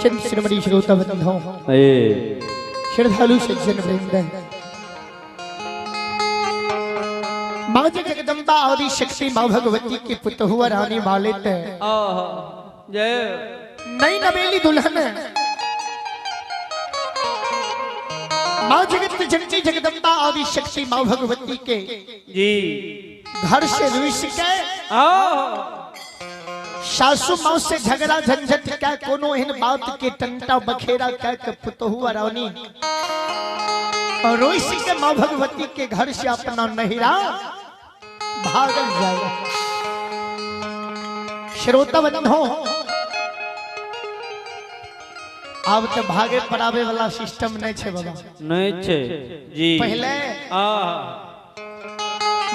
श्रीमती श्रोता बंधु श्रद्धालु सज्जन वृंद, माँ जगदम्बा आदि शक्ति माँ भगवती के पुत्र हुआ रानी मालित जय नई नवेली दुल्हन माँ जगत जननी जगदम्बा आदि शक्ति माँ भगवती के जी घर से रुइस के सासू माँ से झगड़ा झंझट क्या कोनो इन बात के टंटा बखेरा क्या के पुतहुआ रानी और रोइस के माँ भगवती के घर से अपना नहिरा भागल जाए। श्रोता बंधु अब तो भागे पड़ावे वाला सिस्टम नहीं छे बाबा, नहीं छे जी। पहले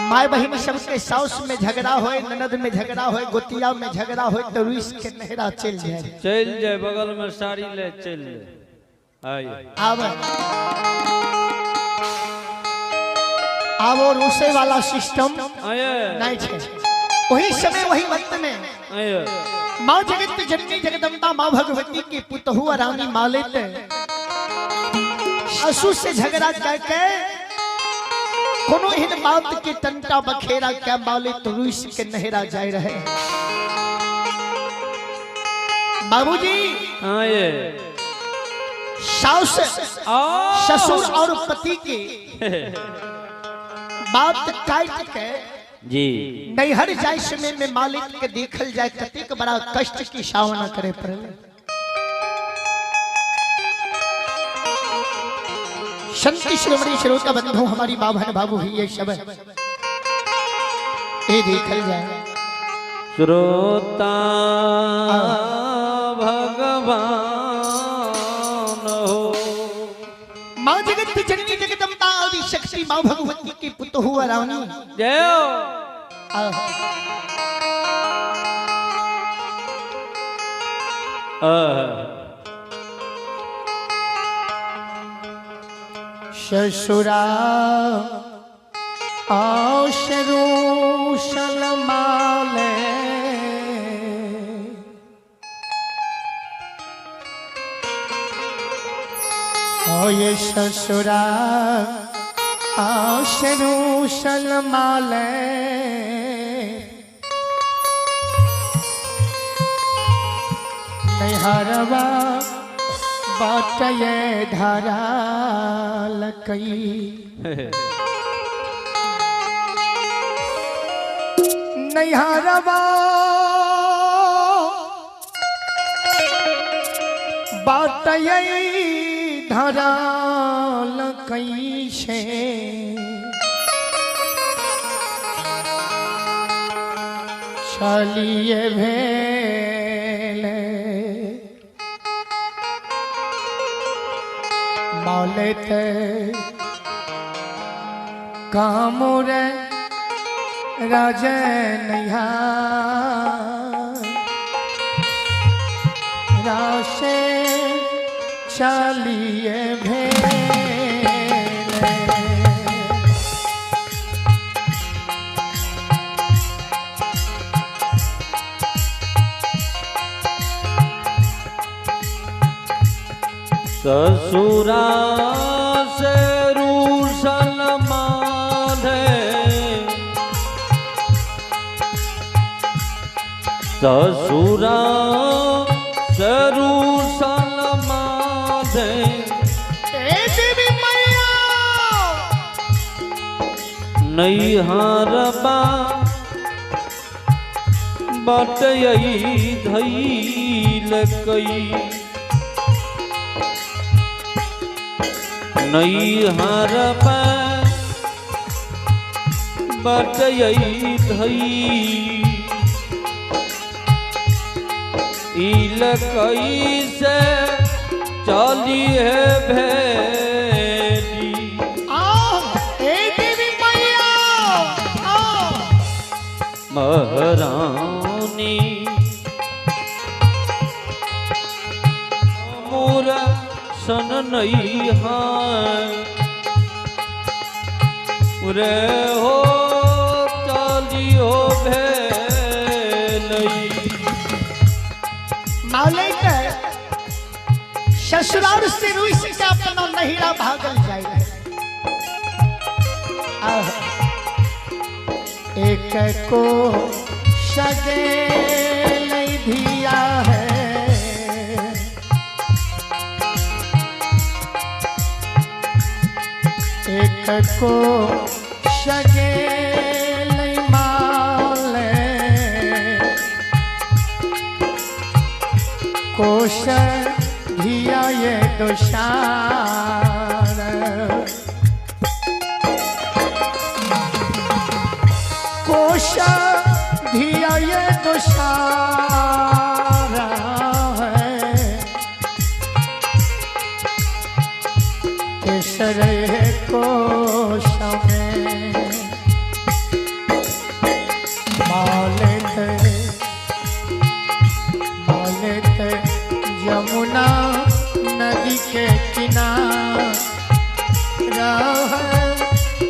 माय बहिन सबके साउस में झगड़ा होए, ननद में झगड़ा होए, गोतिया में झगड़ा होए तो रुइस के नहरा चल जाए बगल में साड़ी ले चल जाए। अब वो रूसे वाला सिस्टम नहीं छे। वही समय वही वक्त में माँ जगत जननी जगदम्बा माँ भगवती के पुतहुआ रानी मालित सासू से झगड़ा करके कोनो हिन बात के टंटा बखेरा क्या मालित रुइस के नहरा जाए रहे। बाबूजी सास ससुर और पति के बात काट के जी नैहर जाए समय में मालिक के देखल जाए कतिक बड़ा कष्ट की सामना करे पड़े। संत श्रोमणी श्रोता बंधु हमारी माँ बहन बाबू ही ये सब ये देखल जाए। श्रोता भगवान हो माँ जगत जननी जगदम्बा आदि शक्ति माँ भगवती की पुतहुआ रानी जय ससुरा आशरू सलमाले ओ ये ससुरा आशरू सलमाले नैहरवा बाटये धारा लकई नैहरवा बाटये धारा लकई से चलिए भेले मालित कामुर राजनैया राशे चलिए भेले ससुरा से रूसल माधे ससुरा से रूसल माधे नैहरबा बटई धैल कई नैहर बटई धई इलकई से चली है भेली महारानी मोर सन नहीं रे हो चलियो भेलई ससुराल से रुइस के अपना नहिरा भागल जाए। एक को सगेल धिया है, एक को सगेल माले, कोश धिया ये दोषार, कोश धिया ये दोषार है, केसर कोश में मालित मालित यमुना नदी के किनारा है,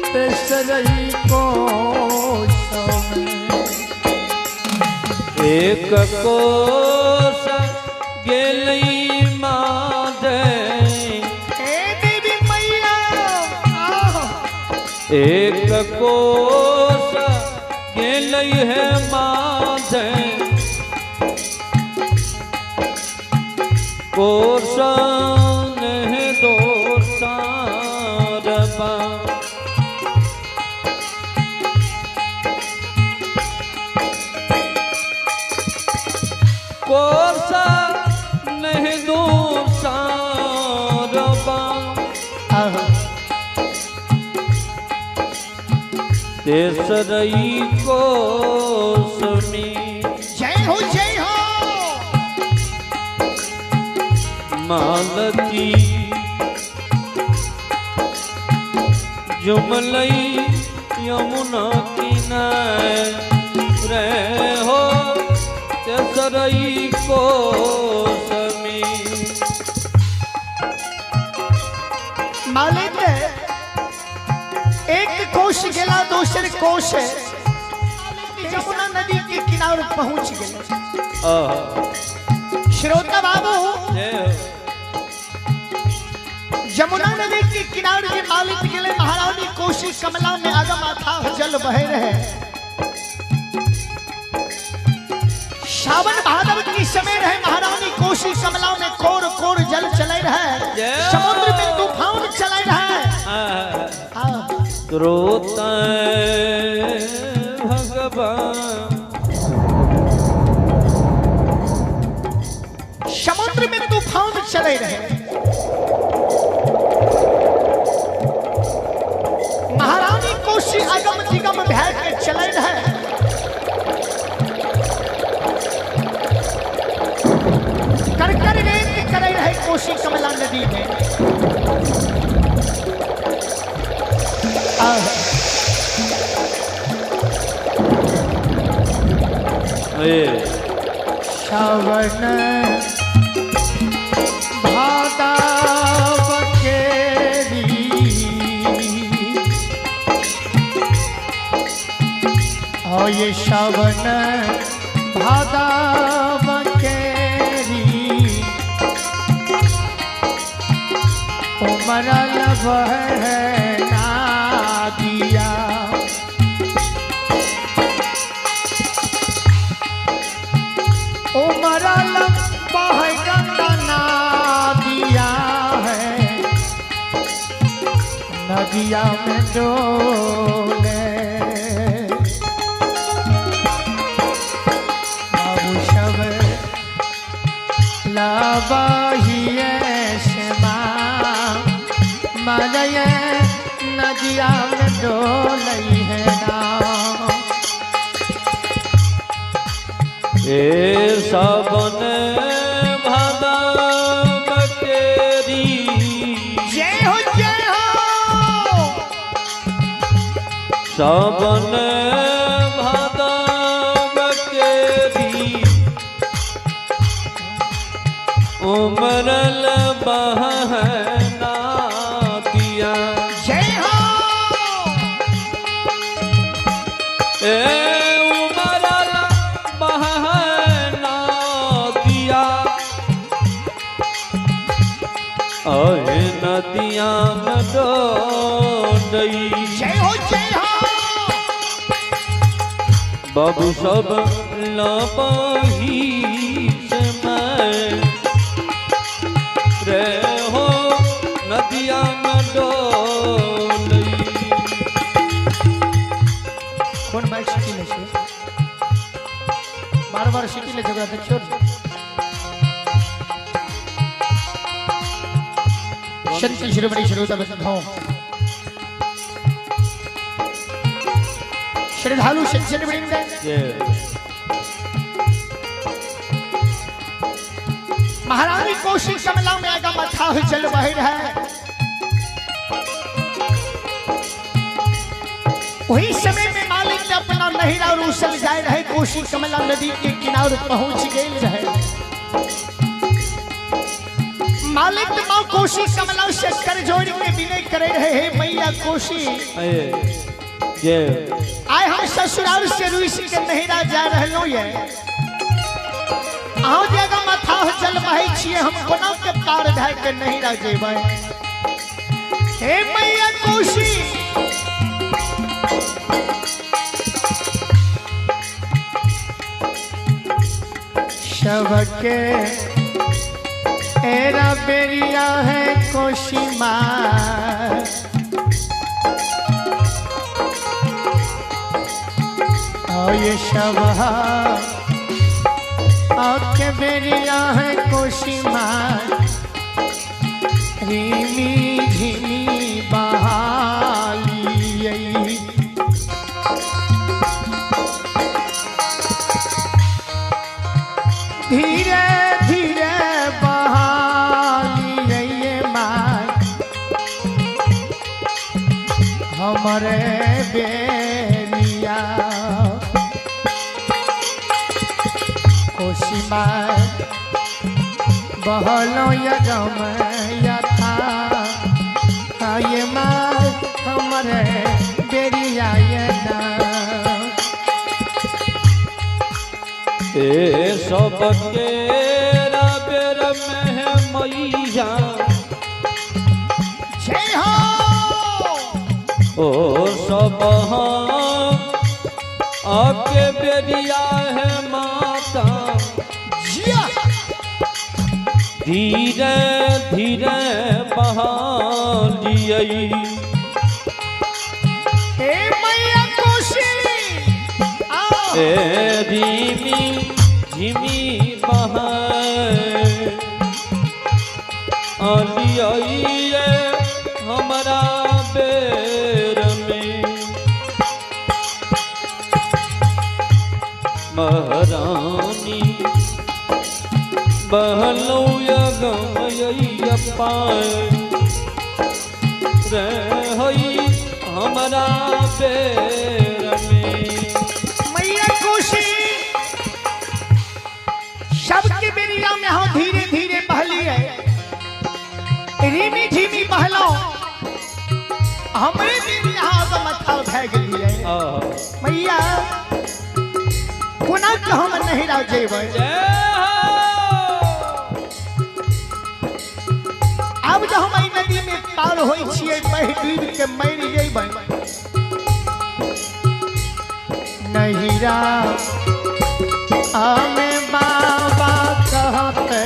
केसरई कोश में एक कोस गेलई माधे, देवी मैया एक कोस गेलई है माधे, कोसन है दोसारबा, कोसा नहीं दोसारबा, तेसरई कोसमी। जय हो जय हो। मालती जुमलई यमुना किनारे हो, तेसरई कोसमी। मालिक एक कोश गेला दूसर कोश यमुना नदी के किनारे पहुंच गए। श्रोता बाबू, यमुना नदी के किनारे के मालिक गेले महारानी कोशी कमला में आगम अथाह जल बहे रहे। सावन भादव के समय रहे, महारानी कोशी कमला में कोर कोर जल चले रहे, समुद्र में तूफान चले रहे। क्रोता भगवान समुद्र में तूफान चले रहे। महारानी कोशी अगम दिगम भय के चले रहे। कर कर रेत करे रहे कोशी कमला नदी में। श्रावण भादव केरी, और ये श्रावण भादव केरी, उमरल बहना दिया। उमरल बहना दिया है, नदिया में डोले। बाबू सब लाबाहिए श्यामा, मलय नदिया में डोलई है ना। ए सावन भादव केरी, जय हो जय हो। सावन भादव केरी, उमरल बहना दिया। जय हो। ए उमरल बहना दिया, नदिया न डोलई जय हो जय हो। बाबू सब लबही से मैं रे हो नदिया न डोलई। कौन बाइक सिटी ले छे बार बार सिटी ले झगड़ा देखियो शक्ति शिरोमणि श्रोता बंधुओं श्रद्धालु सज्जन वृंद महारानी कोशी कमला में आगा मथा चल बह है। वही समय में मालिक ने अपना नहिरा और उसल जाए रहे कोशी कमला नदी के किनारे पहुंच गए रहे। मालिक माँ कोशी कमला से कर जोड़ के विनय करे रहे हे मैया कोशी आए हम ससुराल से रुइस के नहिरा जा रहलो ये आओ जगह माथा जल बहै छिए हम कोना के पार ढाय के नहिरा जेबै हे मैया कोशी। सबके एरा बेरिया है कोशी माँ और ये सब आपके बेरिया है कोशी माँ रिमी झिमी बहाली धीरे धीरे हमारे बेरिया कोशी माँ बहलो यगम यथा ये माँ हमारे बेरिया ये ना सबके बेर में मैया जय हो। ओ सब आपके बेरिया है माता धीरे धीरे बहालिए हे मैया कोशी धीमी धीमी बहालिए हमारा बेर में महारानी बहलो यगमय्या पाए रही हमारा बेर में। मैया कोशी सबके बेरिया में हो धीरे धीरे बहली है रिमी झिमी बहलो हमरे दिन यहाँ का मथा भै गेली है मैया कोना के हम नहिरा जेबै अब जो हम ई नदी में पार होई छियै बह डूब के मर जेबै नहिरा आमे बाबा कहते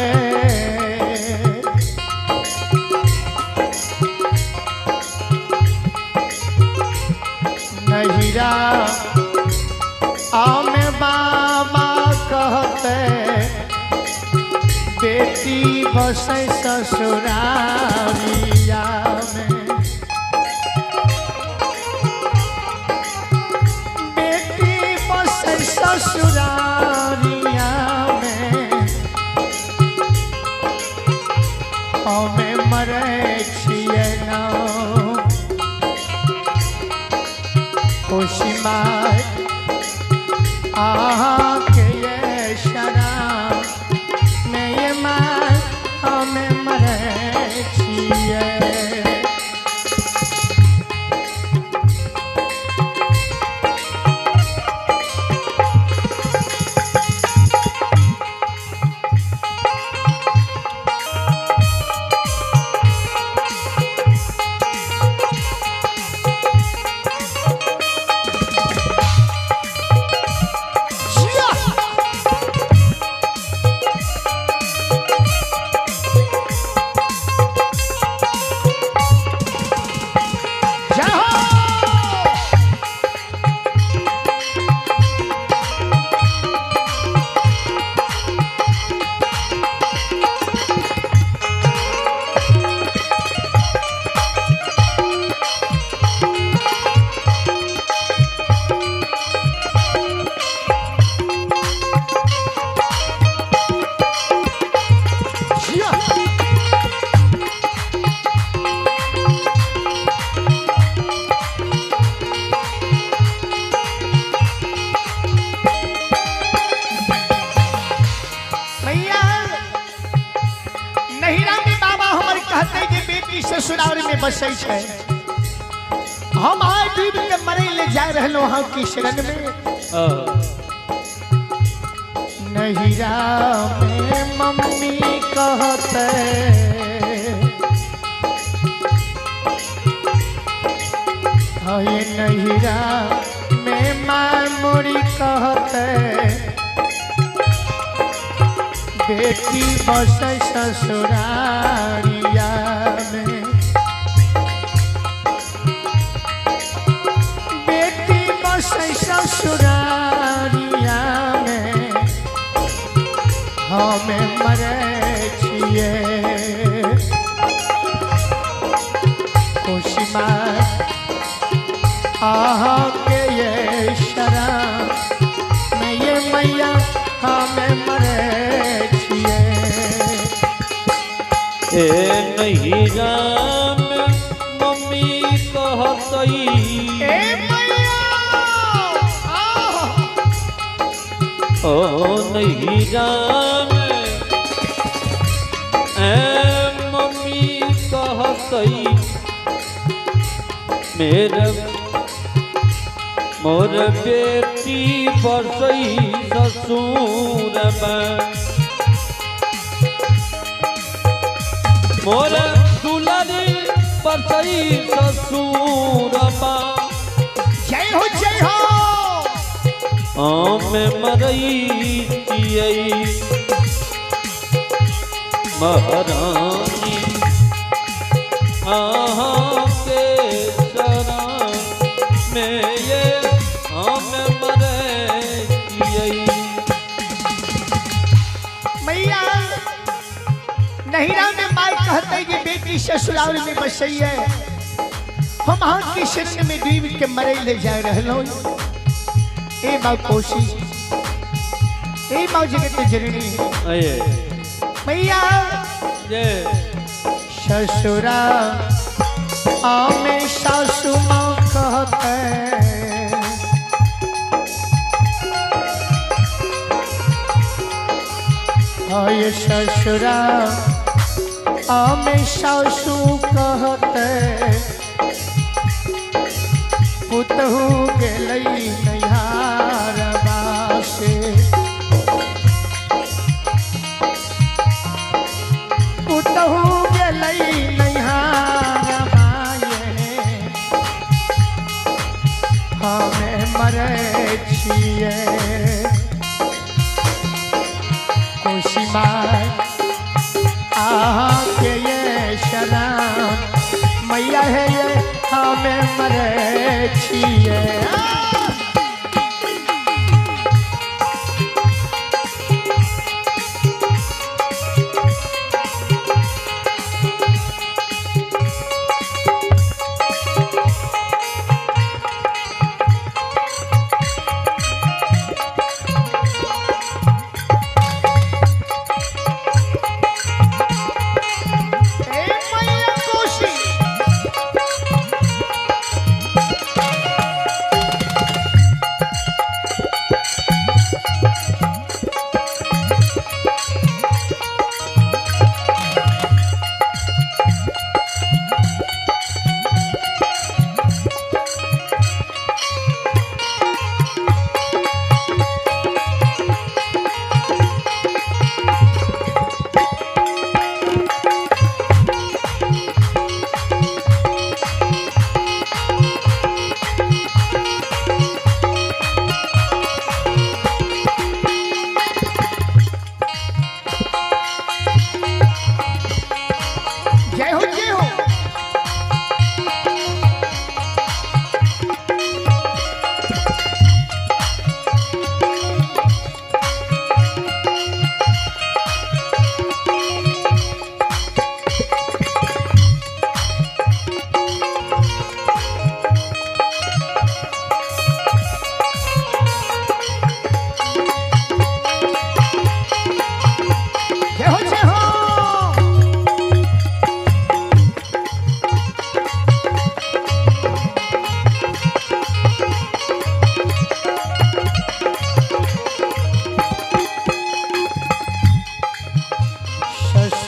नहिरा आमे बाबा कहते बेटी बसे ससुरारिया में बेटी बसे ससुरारिया में हमें मरे छिए ना कोशी माँ के ये शराब में ये माँ हमें मरे छिए। ससुराल में बसै छै। हम आए डूब के मरे ले जा रहलो हाँ की शरण में। नहिरा में मम्मी कहते हाय नहिरा में माँ मोरी कहते बेटी बसे ससुरारिया में। बेटी बसे ससुरारिया में हमें मरे छिए। खुशिमा आह के ये शरण में ये मैया हमें मरे छिए। ए नहीं राम मम्मी कहतई ए मैया ओ नहीं राम ए मम्मी कहतई मेरे मोर बेटी बसई ससुर में। मोर दुलारी बसई ससुर में। जय हो हम मरई छियै महारानी अहाँ के शरण में ये हम मरै छियै। मैया नहिरा में माई कहते कि बेटी ससुराल में बसई है। हम हाँ की शरण में डूब के मरे ले जा रहलो। ए माँ कोशी ए माँ जगत जननी मैया ससुरा आमे सासु माँ कहते हाय ससुरा आमे सासु कहते पुतहु गेलई नैहारबा से। पुतहु गेलई नैहारबा ये हमें मरे छिए। खुशी माय आहा के ये शरण मैया है ये हमें मरे छिए।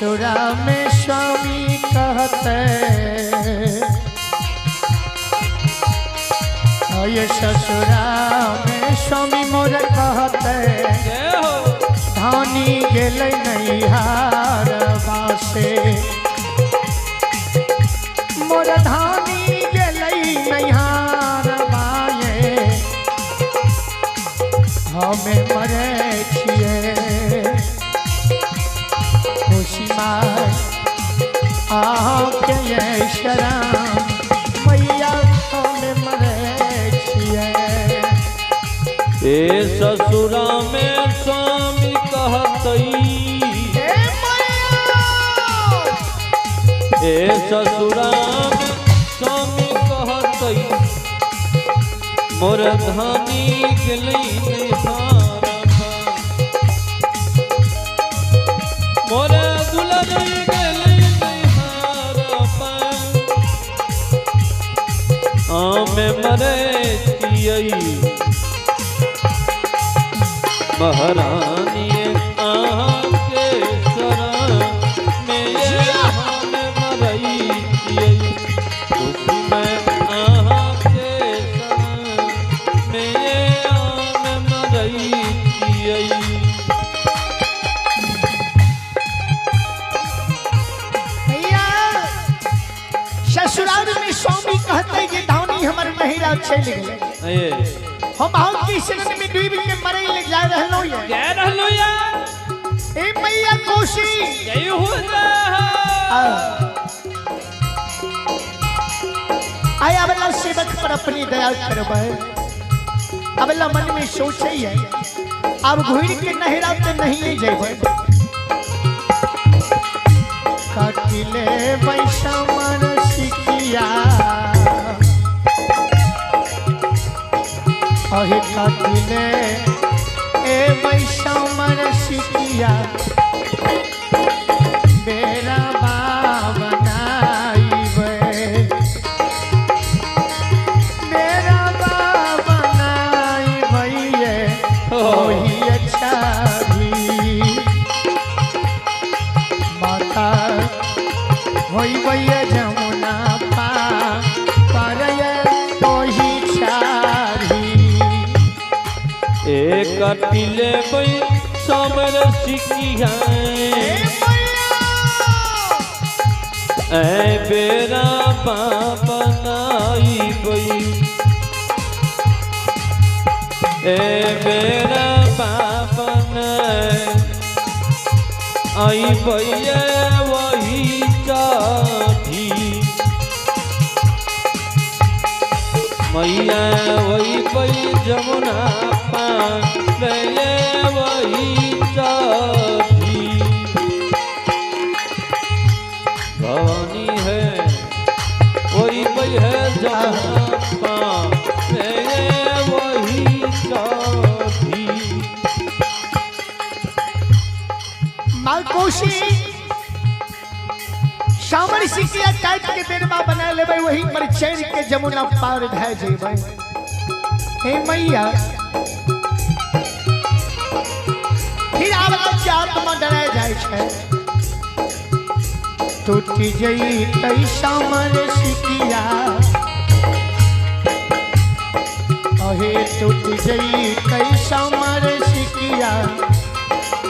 ससुरा में स्वामी कहते ये ससुरा में स्वामी मोर कहते धानी गेलै नैहार बासे मोर धानी गेलै नैहार बाये हमें मरे छिए खुशी माय आके ये शरण मैया हमें मरे छिए ए ससुरा में स्वामी कहतई ए ससुरा में स्वामी कहतई मोर धानी गेलै नैहार मोर दुल्हन गेलै नैहार आमे मरे छियै महारानी आके शरण में हम मरई छियै खुशी में आके शरण में हम मरई छियै ससुराल में स्वामी कहते कि धानी हमर महिला चल गए हम आउ की शरण में डूब के मरे ले जा रहलो ये ए मैया कोशी जय हो जा आया वाला सेवक पर अपनी दया करबे अबला मन में सोचे है अब घुर के नहरा पे नहीं जेबे काटिले वैषमन सिकिया अहे काटिले ए वैषमन सिकिया बेरा बनाइबे मेरा बनाइबे ओही अच्छा भी माता होई भैया जमुना पार ओही छारी एक कटिले बई समर सिकिया ऐ बेरा बनाई बई ए बेरा बनाई आई भैया वही चाही मैया वही पई जमुना पाले वही चाही भवानी है वही पई है जमुना पाले वही चाही मालकोशी सामर सिकिया काट के बेरमा बना लेबै वही पर चढ़ के जमुना पार भए जेबै हे मैया फिर आवाज के आत्मा डरा जाय छै टूटी जई तई सामर सिकिया अहे टूटी जई तई सामर सिकिया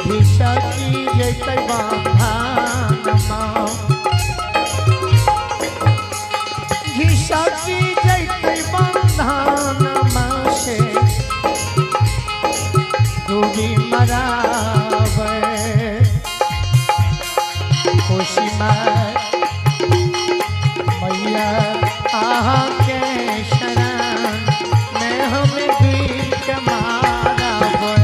दिशा की जैतै बांधानमा की जैतै बंधानमा से डूबी मराबै खुशी मैया आहाँ के शरण में हमें गिर के मारबै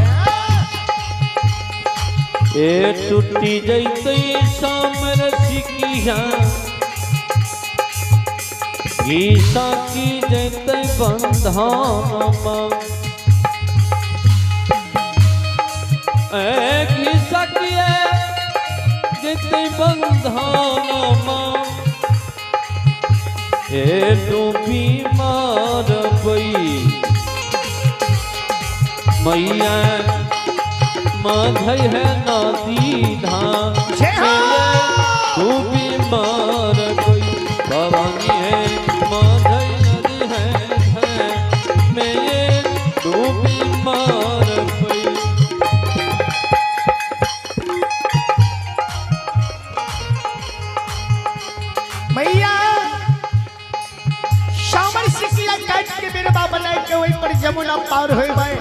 ए टूटी जैतै सामर सिकिया गीसा की जैतै बंधानमा ए गीसा की जैतै बंधानमा ए डूबी मारबै मैया माधई है नदी धाम जय हो। डूबी मार गई भवानी है माधई नदी है मैं ये डूबी मार गई। मैया शामर सिकिया काट के मेरे बाबा लाए के वही पर जमुना पार होए भाई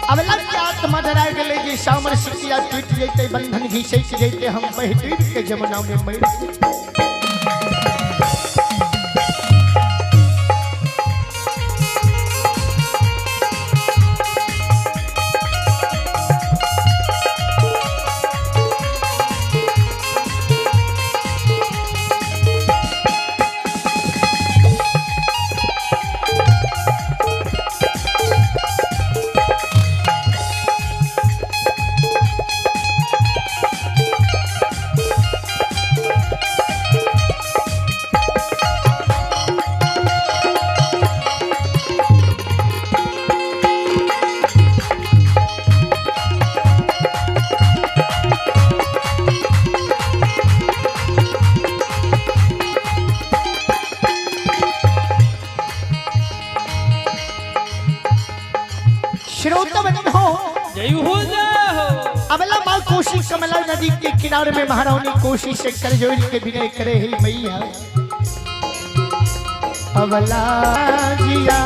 अब लग के आत्मा डरा गेले जे शामर सिकिया टूट जैते बंधन घिसैत जैते हम बह डूब के जमुना में मर श्रोता बंधो जय हो जय हो। अबला माँ कोशी कमला नदी के किनारे में महारानी कोशी से कर जोड़ के विनय करे ही मैया अबला जिया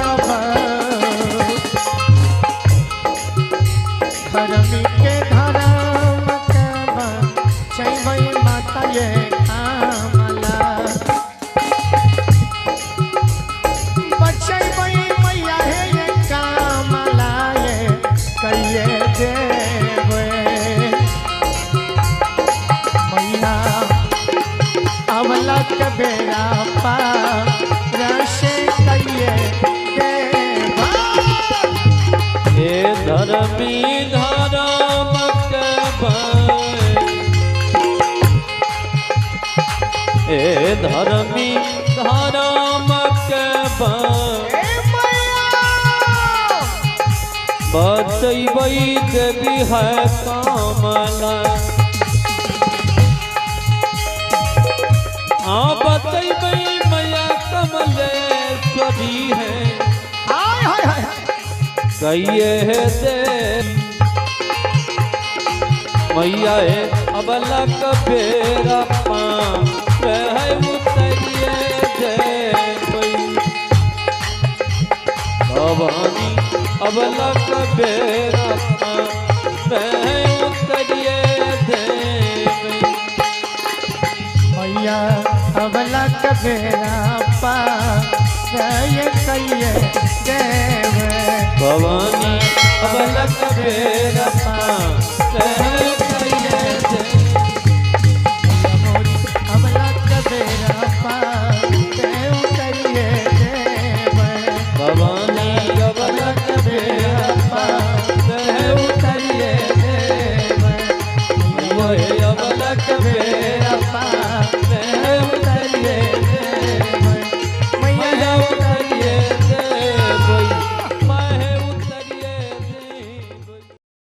धर्मी के धर्म के चैमई माता ये कामला बचैमई मैया है ये कामला ये कहिए देवे मैया अवला के बेरा पार रशे कहिए देवा ए धर्मी धर्म के भाई ए धर्मी धर्म के भाई बचैबै देवी है कामला बचैबै मैया कमलेश्वरी है हाय हाय हाय कहिए दे मैया है अबला कबेरा पाम है उतरिए दे भवानी अबला कबेरा पाम है उतरिए दे मैया अबला कबेरा पार कहिए देवे भवानी अबला कबेरा पाम